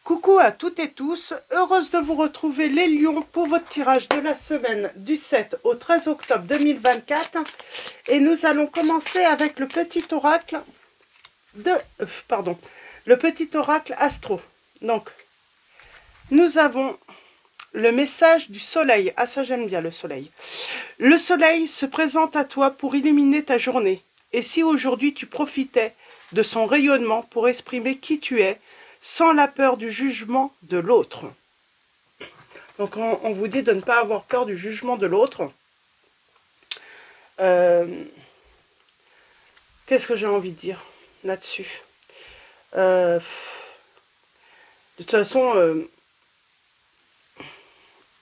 Coucou à toutes et tous, heureuse de vous retrouver les lions pour votre tirage de la semaine du 7 au 13 octobre 2024. Et nous allons commencer avec le petit oracle le petit oracle astro. Donc, nous avons le message du soleil. Ah, ça j'aime bien le soleil. Le soleil se présente à toi pour illuminer ta journée. Et si aujourd'hui tu profitais de son rayonnement pour exprimer qui tu es, sans la peur du jugement de l'autre. Donc on vous dit de ne pas avoir peur du jugement de l'autre. Qu'est-ce que j'ai envie de dire là-dessus? De toute façon,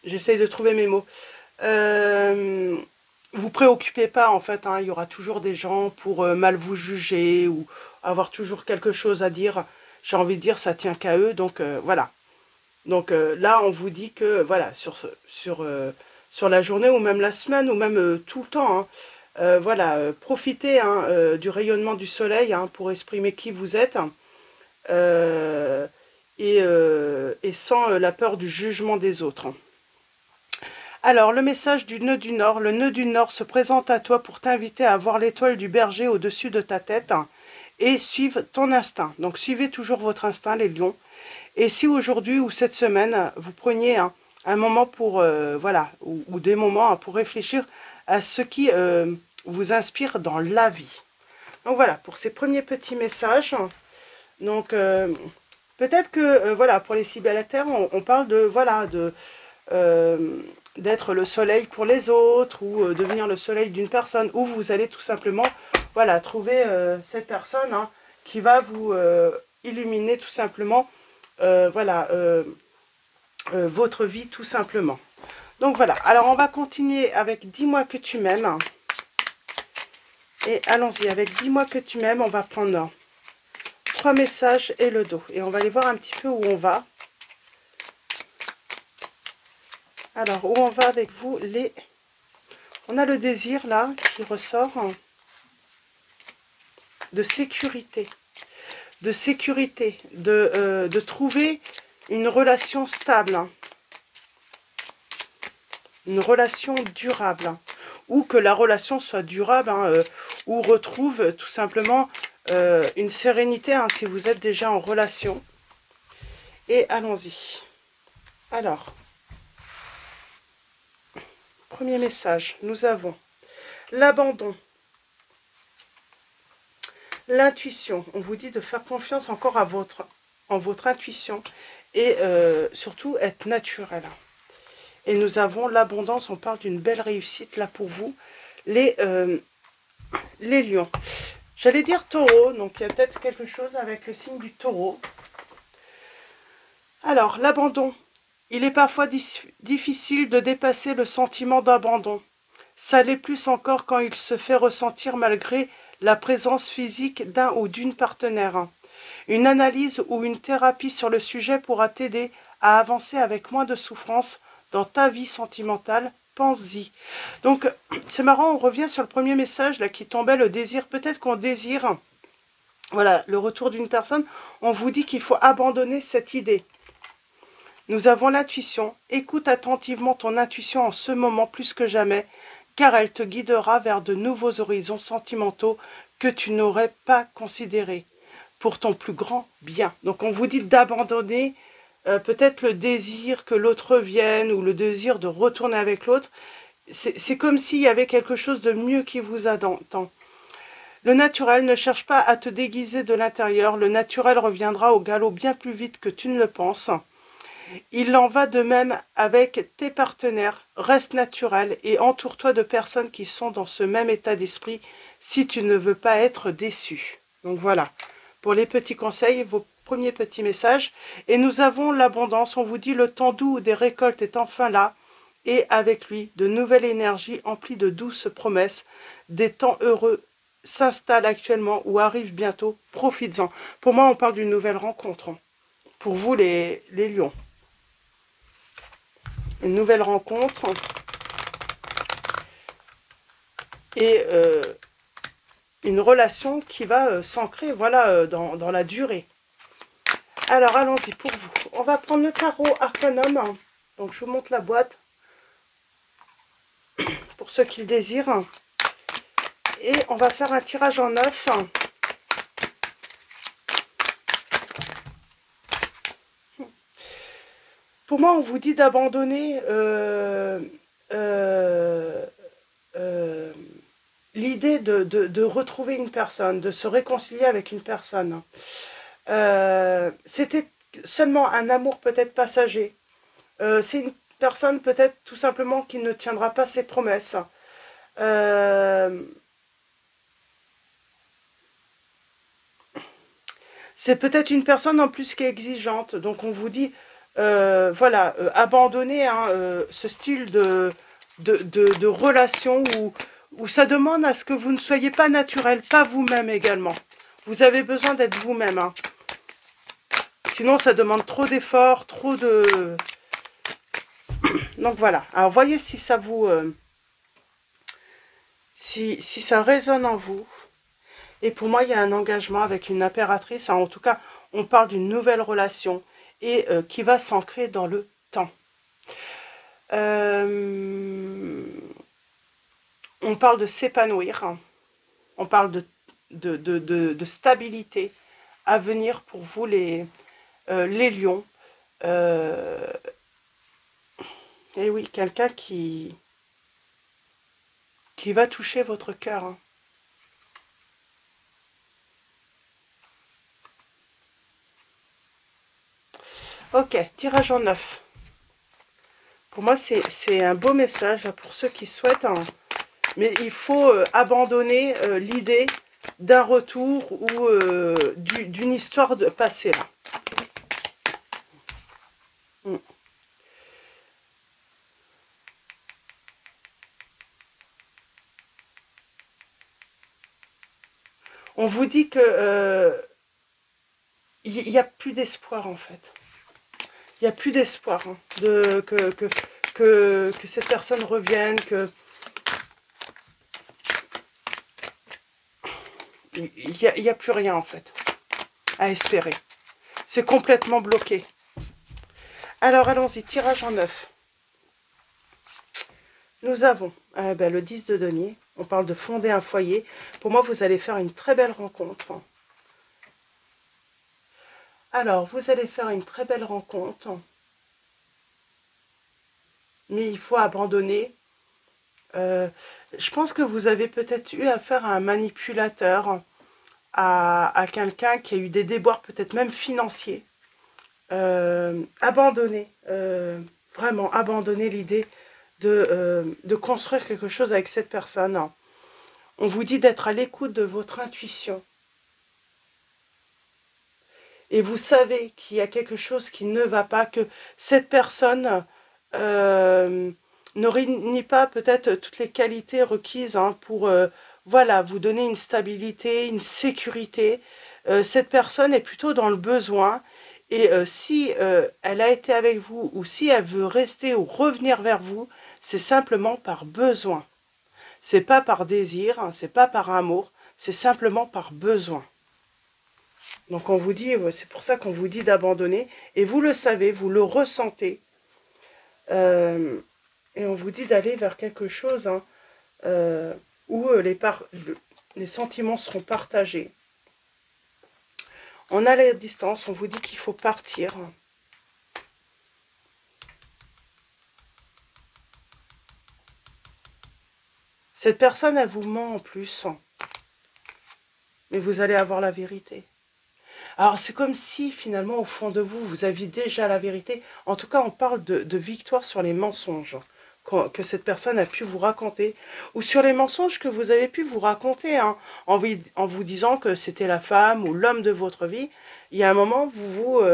j'essaye de trouver mes mots. Vous préoccupez pas en fait, hein, il y aura toujours des gens pour mal vous juger ou avoir toujours quelque chose à dire. J'ai envie de dire, ça tient qu'à eux, donc voilà. Donc là, on vous dit que, voilà, sur la journée ou même la semaine ou même tout le temps, hein, voilà, profitez hein, du rayonnement du soleil hein, pour exprimer qui vous êtes et sans la peur du jugement des autres. Alors, le message du nœud du Nord. Le nœud du Nord se présente à toi pour t'inviter à voir l'étoile du berger au-dessus de ta tête et suivre ton instinct. Donc, suivez toujours votre instinct, les lions. Et si aujourd'hui ou cette semaine, vous preniez un moment pour, voilà, ou des moments pour réfléchir à ce qui vous inspire dans la vie. Donc voilà, pour ces premiers petits messages. Donc, peut-être que, voilà, pour les célibataires, on parle de, voilà, d'être le soleil pour les autres ou devenir le soleil d'une personne, ou vous allez tout simplement, voilà, trouver cette personne hein, qui va vous illuminer tout simplement voilà, votre vie tout simplement. Donc voilà, alors on va continuer avec Dis-moi que tu m'aimes. Et allons-y, avec Dis-moi que tu m'aimes, on va prendre 3 messages et le dos. Et on va aller voir un petit peu où on va. Alors, où on va avec vous les... On a le désir là qui ressort de sécurité. De sécurité, de trouver une relation stable, une relation durable, ou que la relation soit durable, ou retrouve tout simplement une sérénité si vous êtes déjà en relation. Et allons-y. Alors, premier message, nous avons l'abandon. L'intuition, on vous dit de faire confiance encore à en votre intuition et surtout être naturel. Et nous avons l'abondance, on parle d'une belle réussite là pour vous, les lions. J'allais dire taureau, donc il y a peut-être quelque chose avec le signe du taureau. Alors, l'abandon. Il est parfois difficile de dépasser le sentiment d'abandon. Ça l'est plus encore quand il se fait ressentir malgré la présence physique d'un ou d'une partenaire. Une analyse ou une thérapie sur le sujet pourra t'aider à avancer avec moins de souffrance dans ta vie sentimentale. Pense-y. Donc, c'est marrant, on revient sur le premier message là qui tombait, le désir. Peut-être qu'on désire, voilà, le retour d'une personne. On vous dit qu'il faut abandonner cette idée. Nous avons l'intuition. Écoute attentivement ton intuition en ce moment plus que jamais, car elle te guidera vers de nouveaux horizons sentimentaux que tu n'aurais pas considérés, pour ton plus grand bien. Donc on vous dit d'abandonner peut-être le désir que l'autre revienne, ou le désir de retourner avec l'autre. C'est comme s'il y avait quelque chose de mieux qui vous attend. Le naturel, ne cherche pas à te déguiser de l'intérieur. Le naturel reviendra au galop bien plus vite que tu ne le penses. Il en va de même avec tes partenaires. Reste naturel et entoure-toi de personnes qui sont dans ce même état d'esprit si tu ne veux pas être déçu. Donc voilà, pour les petits conseils, vos premiers petits messages. Et nous avons l'abondance. On vous dit le temps doux des récoltes est enfin là. Et avec lui, de nouvelles énergies emplies de douces promesses. Des temps heureux s'installent actuellement ou arrivent bientôt. Profites-en. Pour moi, on parle d'une nouvelle rencontre. Pour vous, les lions. Une nouvelle rencontre et une relation qui va s'ancrer voilà, dans la durée. Alors, allons-y pour vous. On va prendre le tarot Arcanum. Donc, je vous montre la boîte pour ceux qui le désirent. Et on va faire un tirage en 9. Pour moi, on vous dit d'abandonner l'idée de retrouver une personne, de se réconcilier avec une personne. C'était seulement un amour peut-être passager. C'est une personne peut-être tout simplement qui ne tiendra pas ses promesses. C'est peut-être une personne en plus qui est exigeante. Donc on vous dit, voilà, abandonnez hein, ce style de relation où ça demande à ce que vous ne soyez pas naturel, pas vous-même également. Vous avez besoin d'être vous-même. Hein. Sinon, ça demande trop d'efforts, trop de... Donc voilà. Alors, voyez si ça vous... si ça résonne en vous. Et pour moi, il y a un engagement avec une impératrice. Hein. En tout cas, on parle d'une nouvelle relation et qui va s'ancrer dans le temps. On parle de s'épanouir. Hein. On parle de stabilité à venir pour vous, les lions. Et oui, quelqu'un qui va toucher votre cœur. Hein. Ok, tirage en 9. Pour moi, c'est un beau message pour ceux qui souhaitent. Hein. Mais il faut abandonner l'idée d'un retour ou d'une histoire de passée. Là. On vous dit que il n'y a plus d'espoir en fait. Il n'y a plus d'espoir hein, que cette personne revienne, que il n'y a plus rien en fait à espérer. C'est complètement bloqué. Alors allons-y, tirage en 9. Nous avons le 10 de denier. On parle de fonder un foyer. Pour moi, vous allez faire une très belle rencontre. Alors, vous allez faire une très belle rencontre. Mais il faut abandonner. Je pense que vous avez peut-être eu affaire à un manipulateur, à quelqu'un qui a eu des déboires peut-être même financiers. Abandonner, vraiment abandonner l'idée de construire quelque chose avec cette personne. On vous dit d'être à l'écoute de votre intuition. Et vous savez qu'il y a quelque chose qui ne va pas, que cette personne ne réunit pas peut-être toutes les qualités requises hein, pour voilà, vous donner une stabilité, une sécurité. Cette personne est plutôt dans le besoin. Et si elle a été avec vous ou si elle veut rester ou revenir vers vous, c'est simplement par besoin. C'est pas par désir, hein, c'est pas par amour, c'est simplement par besoin. Donc on vous dit, c'est pour ça qu'on vous dit d'abandonner. Et vous le savez, vous le ressentez. Et on vous dit d'aller vers quelque chose hein, où les sentiments seront partagés. On a la distance, on vous dit qu'il faut partir. Cette personne, elle vous ment en plus. Mais vous allez avoir la vérité. Alors, c'est comme si, finalement, au fond de vous, vous aviez déjà la vérité. En tout cas, on parle de victoire sur les mensonges que cette personne a pu vous raconter. Ou sur les mensonges que vous avez pu vous raconter, hein, en vous disant que c'était la femme ou l'homme de votre vie. Il y a un moment,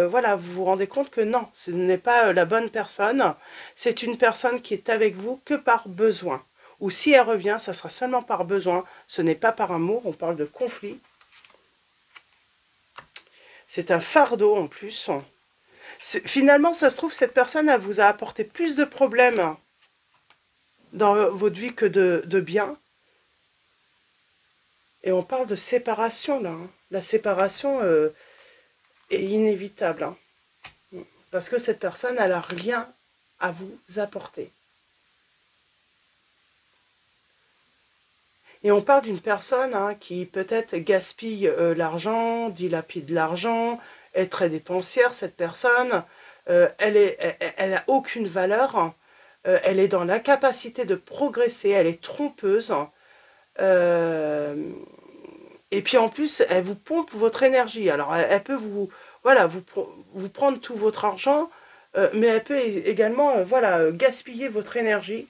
voilà, vous vous rendez compte que non, ce n'est pas la bonne personne. C'est une personne qui est avec vous que par besoin. Ou si elle revient, ça sera seulement par besoin. Ce n'est pas par amour, on parle de conflit. C'est un fardeau en plus. Finalement, ça se trouve, cette personne, elle vous a apporté plus de problèmes dans votre vie que de bien. Et on parle de séparation, là. Hein. La séparation, est inévitable. Hein. Parce que cette personne, elle n'a rien à vous apporter. Et on parle d'une personne hein, qui peut-être gaspille l'argent, dilapide l'argent, est très dépensière, cette personne. Elle n'a aucune valeur. Elle est dans l'incapacité de progresser, elle est trompeuse. Et puis en plus, elle vous pompe votre énergie. Alors, elle peut vous, voilà, vous prendre tout votre argent, mais elle peut également voilà, gaspiller votre énergie.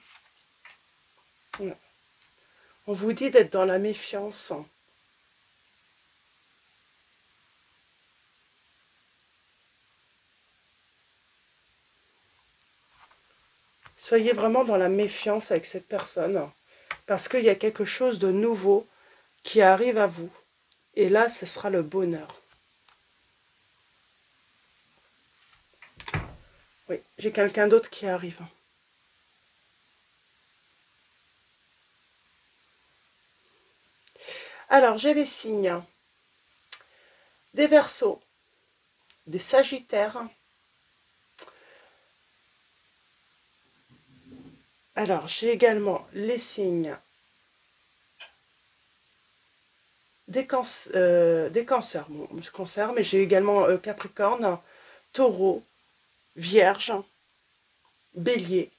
On vous dit d'être dans la méfiance. Soyez vraiment dans la méfiance avec cette personne, parce qu'il y a quelque chose de nouveau qui arrive à vous. Et là, ce sera le bonheur. Oui, j'ai quelqu'un d'autre qui arrive. Alors, j'ai les signes des Verseaux, des Sagittaires. Alors, j'ai également les signes des cancers, bon, cancer, mais j'ai également Capricorne, Taureau, Vierge, Bélier.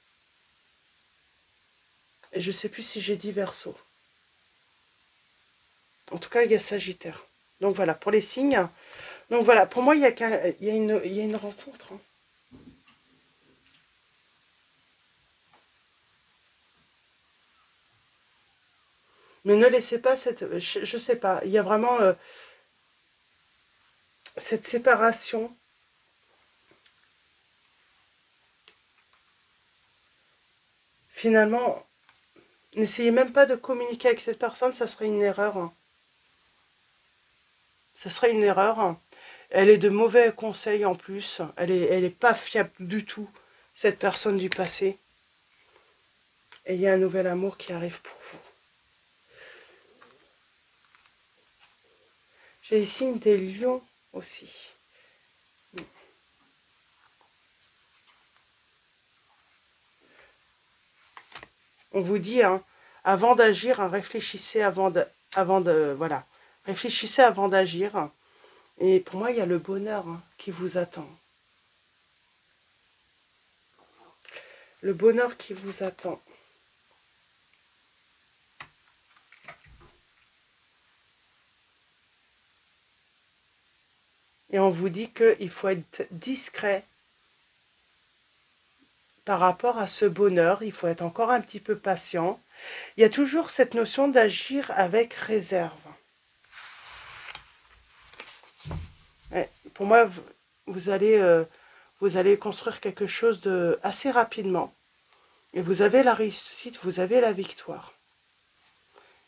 Et je ne sais plus si j'ai dit Verseau. En tout cas, il y a Sagittaire. Donc voilà, pour les signes. Donc voilà, pour moi, il y a une rencontre. Hein. Mais ne laissez pas cette... Je ne sais pas, il y a vraiment cette séparation. Finalement, n'essayez même pas de communiquer avec cette personne, ça serait une erreur. Hein. Ça serait une erreur. Hein. Elle est de mauvais conseils en plus. Elle est pas fiable du tout, cette personne du passé. Et il y a un nouvel amour qui arrive pour vous. J'ai les signes des lions aussi. On vous dit, hein, avant d'agir, hein, réfléchissez voilà. Réfléchissez avant d'agir. Et pour moi, il y a le bonheur hein, qui vous attend. Le bonheur qui vous attend. Et on vous dit qu'il faut être discret par rapport à ce bonheur. Il faut être encore un petit peu patient. Il y a toujours cette notion d'agir avec réserve. Ouais, pour moi, vous allez construire quelque chose de assez rapidement. Et vous avez la réussite, vous avez la victoire.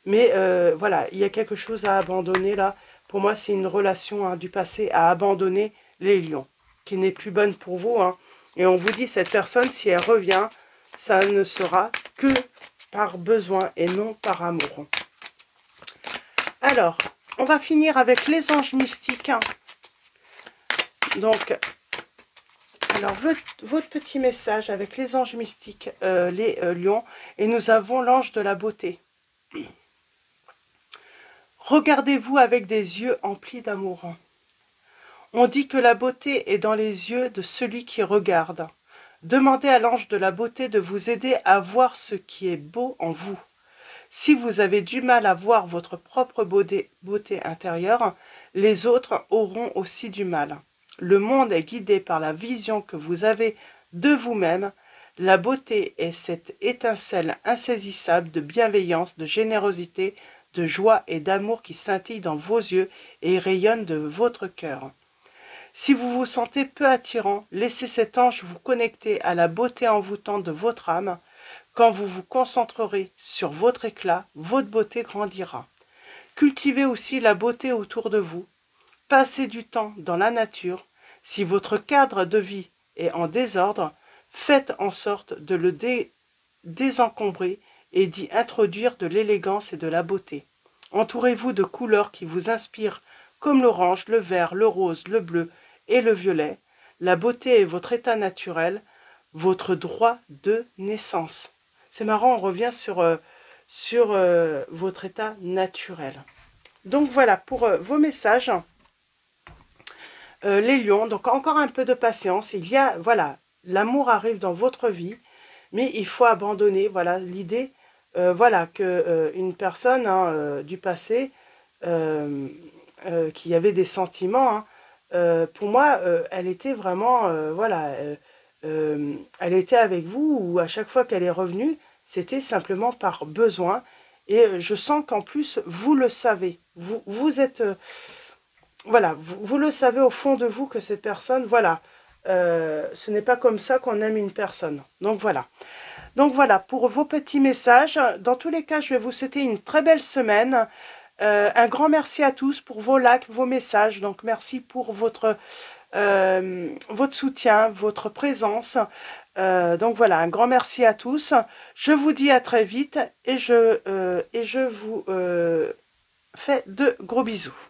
Mais voilà, il y a quelque chose à abandonner là. Pour moi, c'est une relation hein, du passé à abandonner les lions, qui n'est plus bonne pour vous. Hein. Et on vous dit, cette personne, si elle revient, ça ne sera que par besoin et non par amour. Alors, on va finir avec les anges mystiques. Donc, alors, votre petit message avec les anges mystiques, les lions, et nous avons l'ange de la beauté. Regardez-vous avec des yeux emplis d'amour. On dit que la beauté est dans les yeux de celui qui regarde. Demandez à l'ange de la beauté de vous aider à voir ce qui est beau en vous. Si vous avez du mal à voir votre propre beauté intérieure, les autres auront aussi du mal. Le monde est guidé par la vision que vous avez de vous-même. La beauté est cette étincelle insaisissable de bienveillance, de générosité, de joie et d'amour qui scintille dans vos yeux et rayonne de votre cœur. Si vous vous sentez peu attirant, laissez cet ange vous connecter à la beauté envoûtante de votre âme. Quand vous vous concentrerez sur votre éclat, votre beauté grandira. Cultivez aussi la beauté autour de vous. Passez du temps dans la nature. Si votre cadre de vie est en désordre, faites en sorte de le désencombrer et d'y introduire de l'élégance et de la beauté. Entourez-vous de couleurs qui vous inspirent comme l'orange, le vert, le rose, le bleu, et le violet. La beauté est votre état naturel, votre droit de naissance. C'est marrant, on revient sur votre état naturel. Donc voilà pour vos messages. Les lions, donc encore un peu de patience. Il y a, voilà, l'amour arrive dans votre vie, mais il faut abandonner, voilà, l'idée, voilà, que une personne du passé qui avait des sentiments, pour moi, elle était vraiment, voilà, elle était avec vous, ou à chaque fois qu'elle est revenue, c'était simplement par besoin. Et je sens qu'en plus, vous le savez, vous êtes... voilà, vous le savez au fond de vous que cette personne, voilà, ce n'est pas comme ça qu'on aime une personne. Donc voilà. Donc voilà, pour vos petits messages. Dans tous les cas, je vais vous souhaiter une très belle semaine. Un grand merci à tous pour vos likes, vos messages. Donc merci pour votre soutien, votre présence. Donc voilà, un grand merci à tous. Je vous dis à très vite et je vous fais de gros bisous.